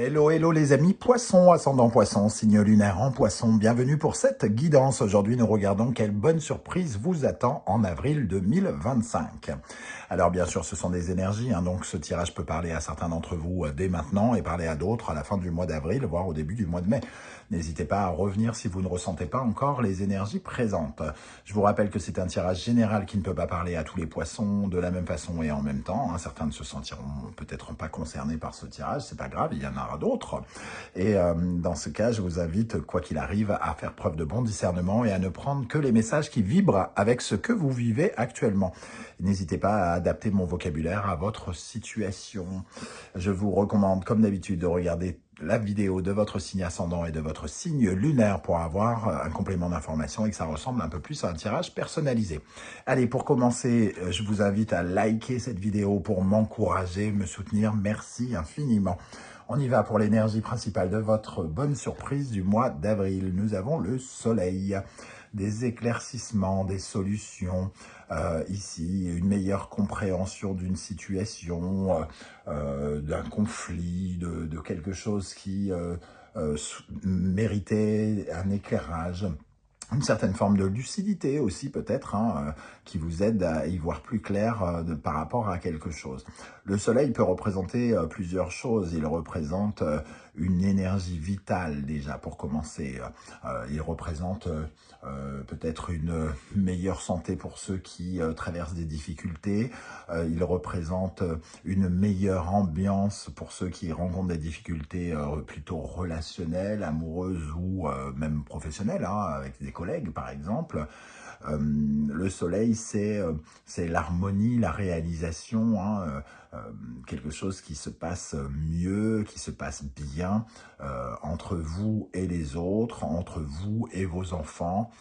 Hello, hello les amis, poisson, ascendant poisson, signe lunaire en poisson, bienvenue pour cette guidance. Aujourd'hui, nous regardons quelle bonne surprise vous attend en avril 2025. Alors bien sûr, ce sont des énergies, donc ce tirage peut parler à certains d'entre vous dès maintenant et parler à d'autres à la fin du mois d'avril, voire au début du mois de mai. N'hésitez pas à revenir si vous ne ressentez pas encore les énergies présentes. Je vous rappelle que c'est un tirage général qui ne peut pas parler à tous les poissons de la même façon et en même temps. Certains ne se sentiront peut-être pas concernés par ce tirage, c'est pas grave, il y en aura d'autres. Et dans ce cas, je vous invite, quoi qu'il arrive, à faire preuve de bon discernement et à ne prendre que les messages qui vibrent avec ce que vous vivez actuellement. N'hésitez pas à adapter mon vocabulaire à votre situation. Je vous recommande, comme d'habitude, de regarder la vidéo de votre signe ascendant et de votre signe lunaire pour avoir un complément d'information et que ça ressemble un peu plus à un tirage personnalisé. Allez, pour commencer, je vous invite à liker cette vidéo pour m'encourager, me soutenir. Merci infiniment. On y va pour l'énergie principale de votre bonne surprise du mois d'avril. Nous avons le soleil, des éclaircissements, des solutions, ici, une meilleure compréhension d'une situation, d'un conflit, de quelque chose qui méritait un éclairage. Une certaine forme de lucidité aussi peut-être, qui vous aide à y voir plus clair par rapport à quelque chose. Le soleil peut représenter plusieurs choses. Il représente une énergie vitale déjà pour commencer. Il représente peut-être une meilleure santé pour ceux qui traversent des difficultés. Il représente une meilleure ambiance pour ceux qui rencontrent des difficultés plutôt relationnelles, amoureuses ou même professionnelles, avec des collègues par exemple. Le soleil, c'est l'harmonie, la réalisation, quelque chose qui se passe mieux, qui se passe bien entre vous et les autres, entre vous et vos enfants,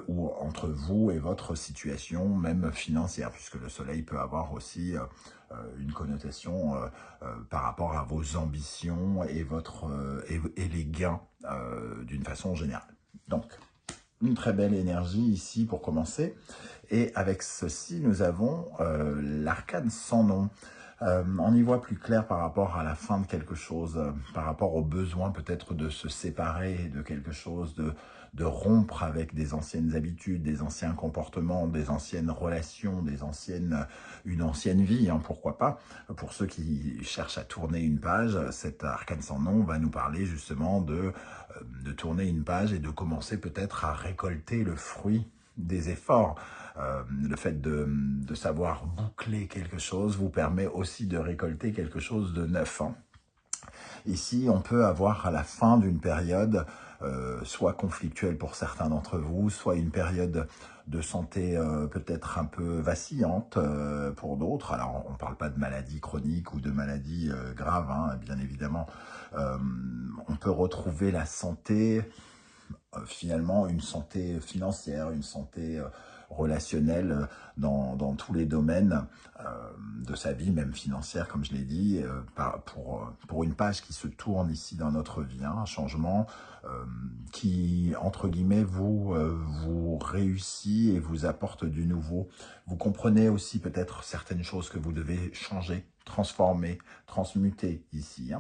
ou entre vous et votre situation même financière, puisque le soleil peut avoir aussi une connotation par rapport à vos ambitions et, et les gains d'une façon générale. Donc, une très belle énergie ici pour commencer. Et avec ceci, nous avons l'arcane sans nom. On y voit plus clair par rapport à la fin de quelque chose, par rapport au besoin peut-être de se séparer de quelque chose, de rompre avec des anciennes habitudes, des anciens comportements, des anciennes relations, une ancienne vie, pourquoi pas. Pour ceux qui cherchent à tourner une page, cet arcane sans nom va nous parler justement de tourner une page et de commencer peut-être à récolter le fruit des efforts. Le fait de savoir boucler quelque chose vous permet aussi de récolter quelque chose de neuf. Ici, on peut avoir à la fin d'une période, soit conflictuelle pour certains d'entre vous, soit une période de santé peut-être un peu vacillante pour d'autres. Alors, on ne parle pas de maladie chronique ou de maladie grave, bien évidemment. On peut retrouver la santé, finalement, une santé financière, une santé relationnelle dans tous les domaines de sa vie, même financière, comme je l'ai dit, pour une page qui se tourne ici dans notre vie, un changement qui, entre guillemets, vous réussit et vous apporte du nouveau. Vous comprenez aussi peut-être certaines choses que vous devez changer, transformer, transmuter ici.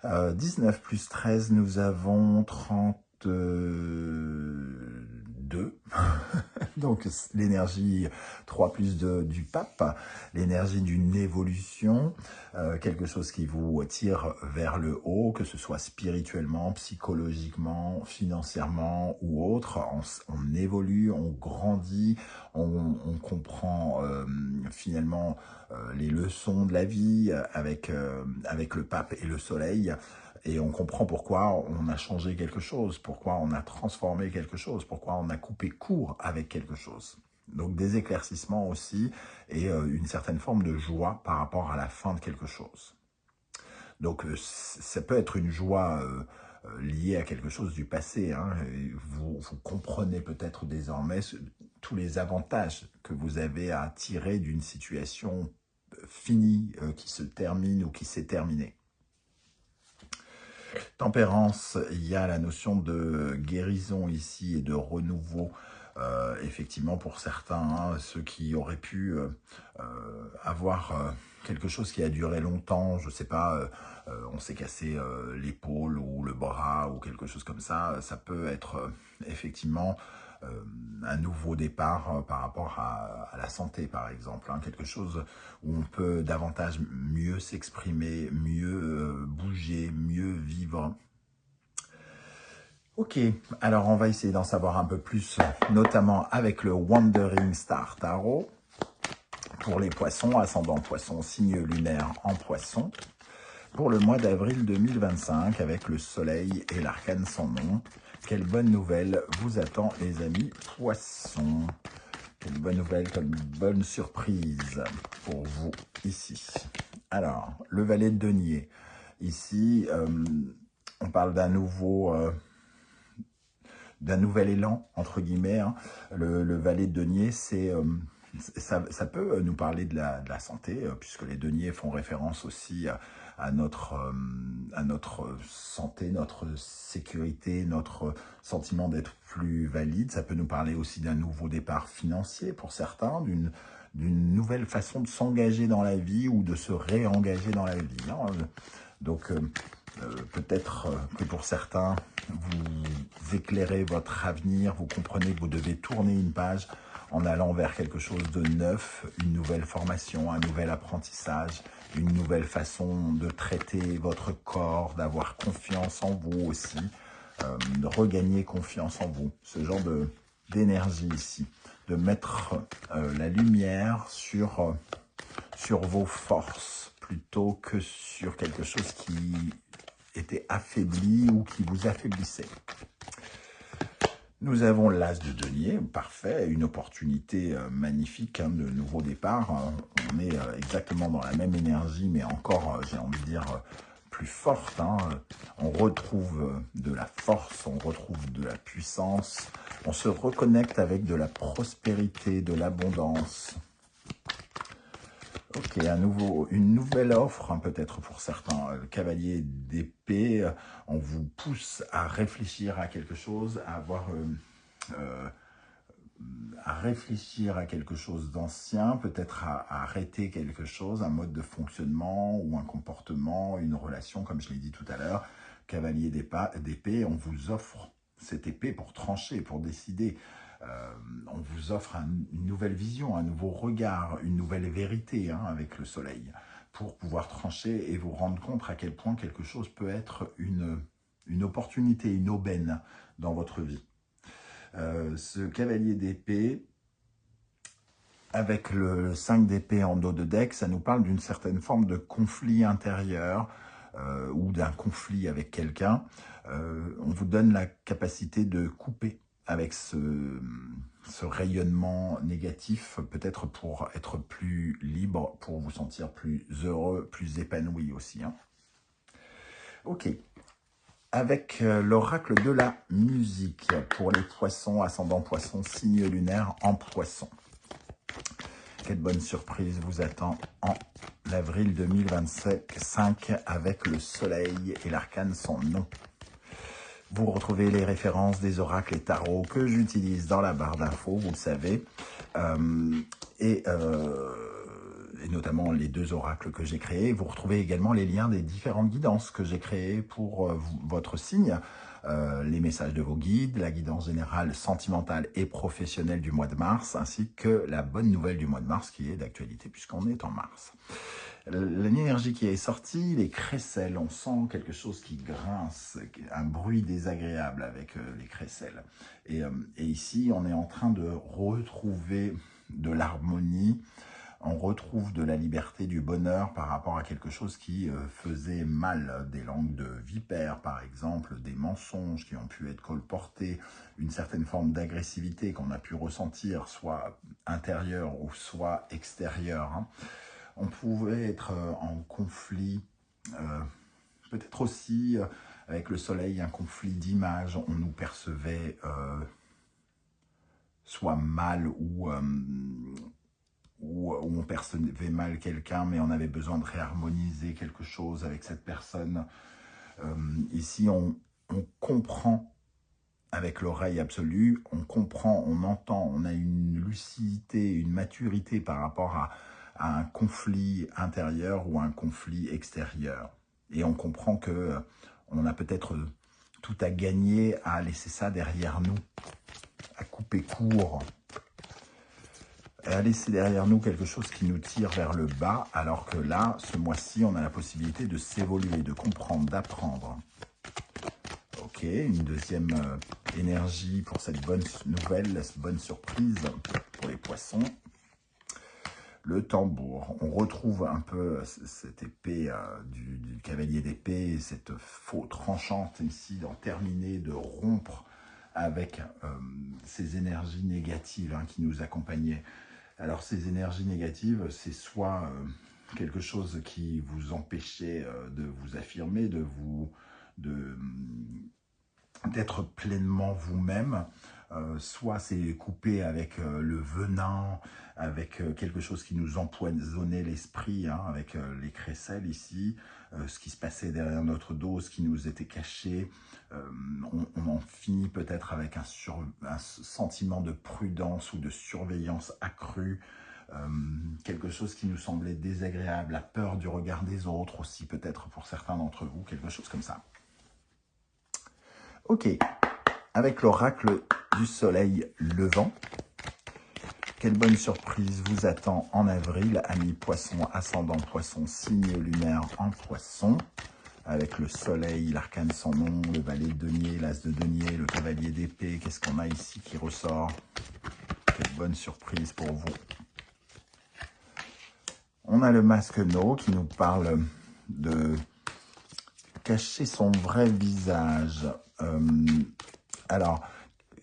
19 plus 13, nous avons 32. Donc l'énergie 3 plus 2 du pape, l'énergie d'une évolution, quelque chose qui vous tire vers le haut, que ce soit spirituellement, psychologiquement, financièrement ou autre. On évolue, on grandit, on comprend finalement les leçons de la vie avec le pape et le soleil. Et on comprend pourquoi on a changé quelque chose, pourquoi on a transformé quelque chose, pourquoi on a coupé court avec quelque chose. Donc des éclaircissements aussi et une certaine forme de joie par rapport à la fin de quelque chose. Donc ça peut être une joie liée à quelque chose du passé. Vous comprenez peut-être désormais tous les avantages que vous avez à tirer d'une situation finie, qui se termine ou qui s'est terminée. Tempérance, il y a la notion de guérison ici et de renouveau, effectivement pour certains, ceux qui auraient pu avoir quelque chose qui a duré longtemps, je sais pas, on s'est cassé l'épaule ou le bras ou quelque chose comme ça peut être effectivement un nouveau départ par rapport à la santé par exemple, hein, quelque chose où on peut davantage mieux s'exprimer, mieux bouger, mieux vivre. Ok, alors on va essayer d'en savoir un peu plus, notamment avec le Wandering Star Tarot. Pour les poissons, ascendant poisson, signe lunaire en poisson. Pour le mois d'avril 2025, avec le soleil et l'arcane sans nom. Quelle bonne nouvelle vous attend les amis poissons? Quelle bonne nouvelle, quelle bonne surprise pour vous ici. Alors, le valet de denier. Ici, on parle d'un nouvel élan, entre guillemets. Hein. Le valet de denier, ça peut nous parler de la santé, puisque les deniers font référence aussi à notre santé, notre sécurité, notre sentiment d'être plus valide. Ça peut nous parler aussi d'un nouveau départ financier pour certains, d'une nouvelle façon de s'engager dans la vie ou de se réengager dans la vie. Hein. Donc, peut-être que pour certains, vous éclairez votre avenir, vous comprenez que vous devez tourner une page en allant vers quelque chose de neuf, une nouvelle formation, un nouvel apprentissage, une nouvelle façon de traiter votre corps, d'avoir confiance en vous aussi, de regagner confiance en vous. Ce genre d'énergie ici, de mettre la lumière sur vos forces plutôt que sur quelque chose qui était affaibli ou qui vous affaiblissait. Nous avons l'as de denier, parfait, une opportunité magnifique hein, de nouveau départ. On est exactement dans la même énergie, mais encore, j'ai envie de dire, plus forte. Hein. On retrouve de la force, on retrouve de la puissance. On se reconnecte avec de la prospérité, de l'abondance. Ok, une nouvelle offre, hein, peut-être pour certains. Le cavalier d'épée, on vous pousse à réfléchir à quelque chose, à réfléchir à quelque chose d'ancien, peut-être à arrêter quelque chose, un mode de fonctionnement ou un comportement, une relation, comme je l'ai dit tout à l'heure. Cavalier d'épée, on vous offre cette épée pour trancher, pour décider. On vous offre une nouvelle vision, un nouveau regard, une nouvelle vérité hein, avec le soleil, pour pouvoir trancher et vous rendre compte à quel point quelque chose peut être une opportunité, une aubaine dans votre vie. Ce cavalier d'épée, avec le 5 d'épée en dos de deck, ça nous parle d'une certaine forme de conflit intérieur ou d'un conflit avec quelqu'un. On vous donne la capacité de couper avec ce rayonnement négatif, peut-être pour être plus libre, pour vous sentir plus heureux, plus épanoui aussi. Hein. Ok. Avec l'oracle de la musique pour les poissons, ascendant poisson, signe lunaire en poisson. Quelle bonne surprise vous attend en avril 2025 avec le soleil et l'arcane sans nom. Vous retrouvez les références des oracles et tarots que j'utilise dans la barre d'infos, vous le savez, et notamment les 2 oracles que j'ai créés. Vous retrouvez également les liens des différentes guidances que j'ai créées pour votre signe, les messages de vos guides, la guidance générale sentimentale et professionnelle du mois de mars, ainsi que la bonne nouvelle du mois de mars qui est d'actualité puisqu'on est en mars. L'énergie qui est sortie, les crécelles, on sent quelque chose qui grince, un bruit désagréable avec les crécelles. Et ici, on est en train de retrouver de l'harmonie, on retrouve de la liberté, du bonheur par rapport à quelque chose qui faisait mal, des langues de vipère par exemple, des mensonges qui ont pu être colportés, une certaine forme d'agressivité qu'on a pu ressentir, soit intérieure ou soit extérieure. Hein. On pouvait être en conflit, peut-être aussi avec le soleil, un conflit d'image. On nous percevait soit mal ou on percevait mal quelqu'un, mais on avait besoin de réharmoniser quelque chose avec cette personne. Ici, on comprend avec l'oreille absolue, on comprend, on entend, on a une lucidité, une maturité par rapport à un conflit intérieur ou un conflit extérieur. Et on comprend que on a peut-être tout à gagner à laisser ça derrière nous, à couper court, et à laisser derrière nous quelque chose qui nous tire vers le bas, alors que là, ce mois-ci, on a la possibilité de s'évoluer, de comprendre, d'apprendre. Ok, une deuxième énergie pour cette bonne nouvelle, cette bonne surprise pour les poissons. Le tambour. On retrouve un peu cette épée du cavalier d'épée, cette faux tranchante ici, d'en terminer, de rompre avec ces énergies négatives qui nous accompagnaient. Alors ces énergies négatives, c'est soit quelque chose qui vous empêchait de vous affirmer, d'être pleinement vous-même, soit c'est coupé avec le venin, avec quelque chose qui nous empoisonnait l'esprit, avec les crécelles ici, ce qui se passait derrière notre dos, ce qui nous était caché. On en finit peut-être avec un sentiment de prudence ou de surveillance accrue, quelque chose qui nous semblait désagréable, la peur du regard des autres aussi, peut-être pour certains d'entre vous, quelque chose comme ça. Ok, avec l'oracle du soleil levant, quelle bonne surprise vous attend en avril, amis poissons, ascendant poisson, signe lunaire en poisson, avec le soleil, l'arcane sans nom, le valet de denier, l'as de denier, le cavalier d'épée, qu'est-ce qu'on a ici qui ressort? Quelle bonne surprise pour vous. On a le masque No qui nous parle de cacher son vrai visage. Alors,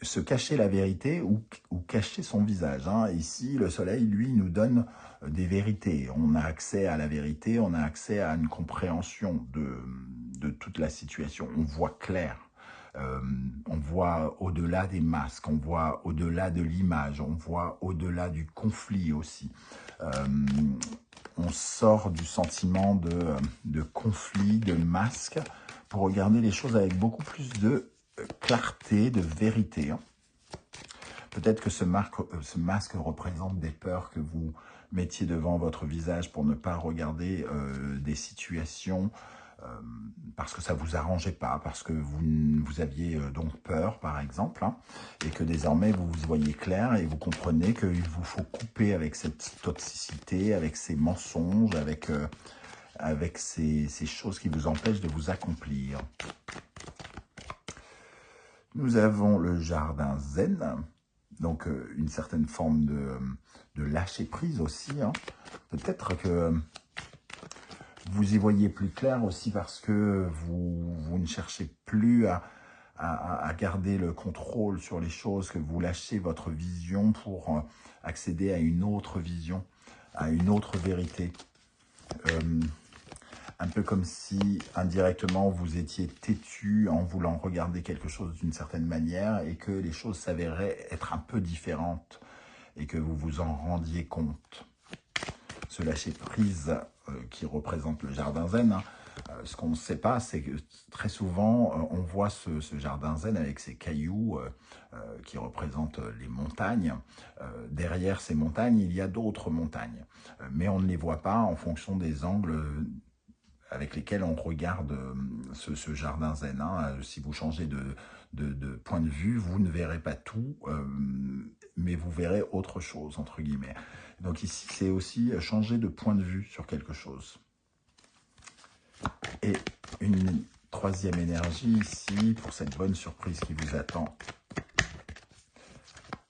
se cacher la vérité ou cacher son visage. Ici, le soleil, lui, nous donne des vérités. On a accès à la vérité, on a accès à une compréhension de toute la situation. On voit clair. On voit au-delà des masques, on voit au-delà de l'image, on voit au-delà du conflit aussi. On sort du sentiment de conflit, de masque, pour regarder les choses avec beaucoup plus de clarté, de vérité. Peut-être que ce masque représente des peurs que vous mettiez devant votre visage pour ne pas regarder des situations parce que ça ne vous arrangeait pas, parce que vous aviez donc peur, par exemple, et que désormais vous vous voyez clair et vous comprenez qu'il vous faut couper avec cette toxicité, avec ces mensonges, avec ces choses qui vous empêchent de vous accomplir. Nous avons le jardin zen, donc une certaine forme de lâcher prise aussi. Peut-être que vous y voyez plus clair aussi parce que vous ne cherchez plus à garder le contrôle sur les choses, que vous lâchez votre vision pour accéder à une autre vision, à une autre vérité. Un peu comme si indirectement vous étiez têtu en voulant regarder quelque chose d'une certaine manière et que les choses s'avéraient être un peu différentes et que vous vous en rendiez compte. Ce lâcher prise qui représente le jardin zen, ce qu'on ne sait pas, c'est que très souvent on voit ce jardin zen avec ces cailloux qui représentent les montagnes. Derrière ces montagnes, il y a d'autres montagnes, mais on ne les voit pas en fonction des angles avec lesquels on regarde ce jardin zen. Si vous changez de point de vue, vous ne verrez pas tout, mais vous verrez autre chose, entre guillemets. Donc ici, c'est aussi changer de point de vue sur quelque chose. Et une troisième énergie ici, pour cette bonne surprise qui vous attend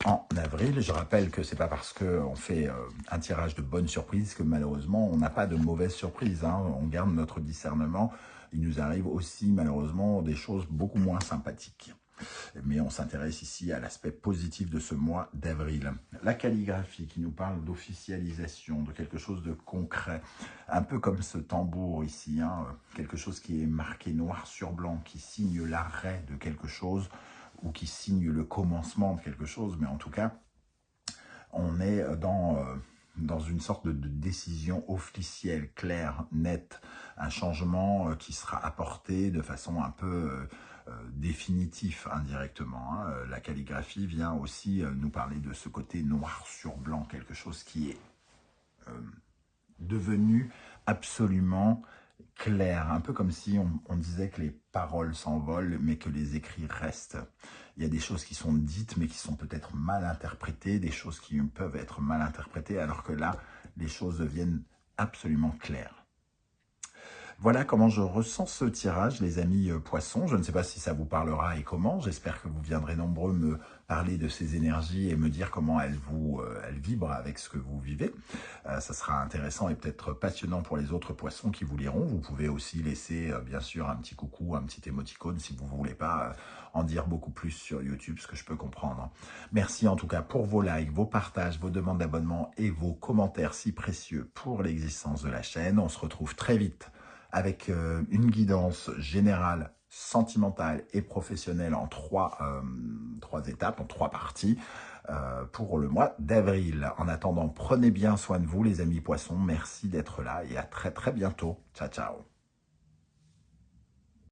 en avril. Je rappelle que c'est pas parce qu'on fait un tirage de bonnes surprises que malheureusement on n'a pas de mauvaises surprises. On garde notre discernement. Il nous arrive aussi malheureusement des choses beaucoup moins sympathiques. Mais on s'intéresse ici à l'aspect positif de ce mois d'avril. La calligraphie qui nous parle d'officialisation, de quelque chose de concret, un peu comme ce tambour ici, quelque chose qui est marqué noir sur blanc, qui signe l'arrêt de quelque chose, ou qui signe le commencement de quelque chose, mais en tout cas, on est dans une sorte de décision officielle, claire, nette, un changement qui sera apporté de façon un peu définitive, indirectement. La calligraphie vient aussi nous parler de ce côté noir sur blanc, quelque chose qui est devenu absolument clair, un peu comme si on disait que les paroles s'envolent, mais que les écrits restent. Il y a des choses qui sont dites, mais qui sont peut-être mal interprétées, des choses qui peuvent être mal interprétées, alors que là, les choses deviennent absolument claires. Voilà comment je ressens ce tirage, les amis poissons. Je ne sais pas si ça vous parlera et comment. J'espère que vous viendrez nombreux me parler de ces énergies et me dire comment elles vibrent avec ce que vous vivez. Ça sera intéressant et peut-être passionnant pour les autres poissons qui vous liront. Vous pouvez aussi laisser, bien sûr, un petit coucou, un petit émoticône si vous ne voulez pas en dire beaucoup plus sur YouTube, ce que je peux comprendre. Merci en tout cas pour vos likes, vos partages, vos demandes d'abonnement et vos commentaires si précieux pour l'existence de la chaîne. On se retrouve très vite avec une guidance générale, sentimentale et professionnelle en trois étapes, en 3 parties, pour le mois d'avril. En attendant, prenez bien soin de vous les amis poissons, merci d'être là et à très très bientôt. Ciao ciao.